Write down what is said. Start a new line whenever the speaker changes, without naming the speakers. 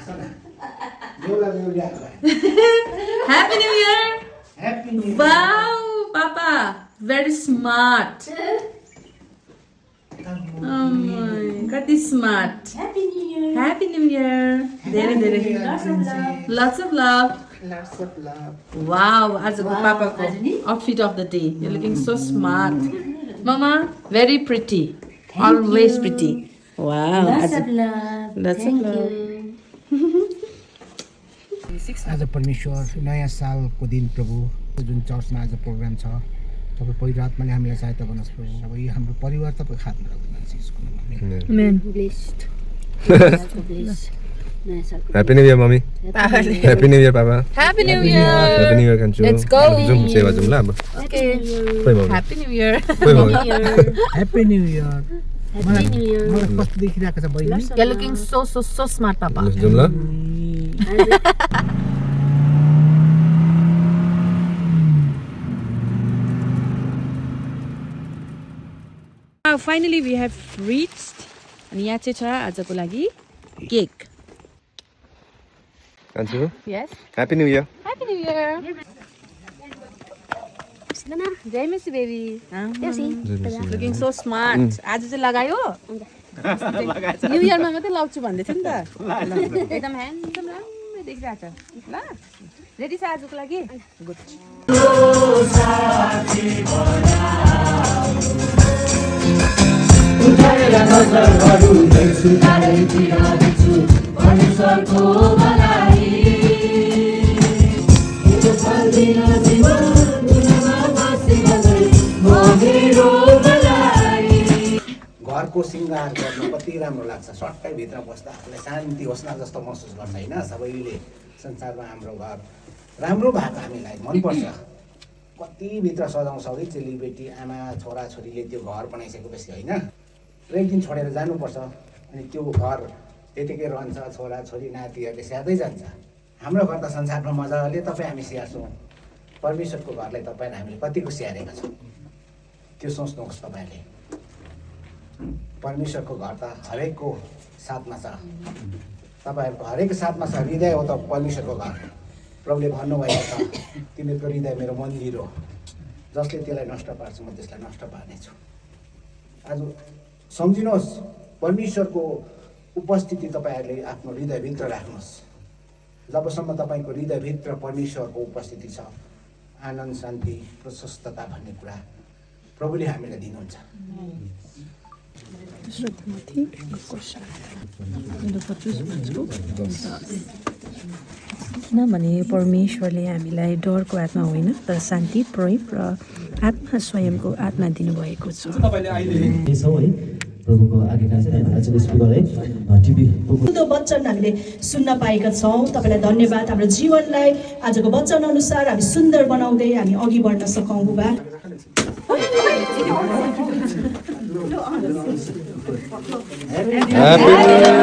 Happy New Year! Wow, Papa, very smart. Oh my, कति smart.
Happy New Year.
Happy New Year. धेरै धेरै. Lots of love. Wow, आजको पापाको outfit of the day. You're looking so smart. Mama, very pretty. Always pretty. Wow.
Lots of love.
Lots of
Thank
love.
you.
आज परमेश्वर नयाँ सालको दिन प्रभु जुन चर्चमा आज प्रोग्राम छ तपाईँ पवित्र आत्माले हामीलाई सहायता गर्नुहोस् प्रभु अब यो हाम्रो परिवार तपाईँको हातमा राख्नुहुन्छ यसको नाममा
Amen.
Blessed.
Happy New Year, Mommy. Happy New Year, Papa.
Happy New Year.
Happy New Year, Kanchu.
Let's go.
Zoom सेवा zoom ल अब.
Okay.
खोइ Mommy.
Happy New Year.
खोइ Mommy.
Happy new year
Happy New Year.
मलाई कस्तो देखिरहेको छ बहिनी
You're looking so smart, Papa.
Zoom ल.
Finally, we have reached. अनि यहाँ चाहिँ छ आजको लागि cake.
Kanchu.
Yes.
Happy New Year.
Happy New Year. जय Messi baby. Looking so smart. आज चाहिँ लगायो? न्यू इयरमा मात्रै लाउँछु भन्दै थियो नि त. एकदम ह्यान्डसम राम्रो देखिरहेको छ. ल. रेडी छ आजको लागि? गुड.
घरको सिङ्गार गर्न कति राम्रो लाग्छ सट्टै भित्र बस्दा आफूलाई शान्ति होस् न जस्तो महसुस गर्छ होइन सबैले संसारमा हाम्रो घर राम्रो भएको हामीलाई मनपर्छ कति भित्र सजाउँछ है चेलीबेटी आमा छोराछोरीले त्यो घर बनाइसकेपछि होइन र एक दिन छोडेर जानुपर्छ अनि त्यो घर त्यतिकै रहन्छ छोराछोरी नातिहरूले स्याहार्दै जान्छ हाम्रो घर त संसारमा मजाले तपाईँ हामी स्याहार्छौँ परमेश्वरको घरलाई तपाईँ हामीले कतिको स्याहारेका छौँ त्यो सोच्नुहोस् तपाईँले परमेश्वरको घर त हरेकको साथमा छ तपाईँहरूको हरेक साथमा छ हृदय हो त परमेश्वरको घर प्रभुले भन्नुभएको छ तिमीहरूको हृदय मेरो मन्दिर हो जसले त्यसलाई नष्ट पार्छ म त्यसलाई नष्ट पार्नेछु आज सम्झिनुहोस् परमेश्वरको उपस्थिति तपाईँहरूले आफ्नो हृदयभित्र राख्नुहोस् जबसम्म तपाईँको हृदयभित्र परमेश्वरको उपस्थिति छ आनन्द शान्ति प्रशस्तता भन्ने कुरा प्रभुले हामीलाई दिनुहुन्छ
किनभने परमेश्वरले हामीलाई डरको आत्मा होइन तर शान्ति प्रेम र आत्मा स्वयंको आत्मा दिनुभएको छ
प्रभुको आज्ञा चाहिँ आजको स्पिकर है टिभी
वचन हामीले सुन्न पाएका छौँ तपाईँलाई धन्यवाद हाम्रो जीवनलाई आजको वचन अनुसार हामी सुन्दर बनाउँदै हामी अघि बढ्न सकौँ बुबा
Happy New Year.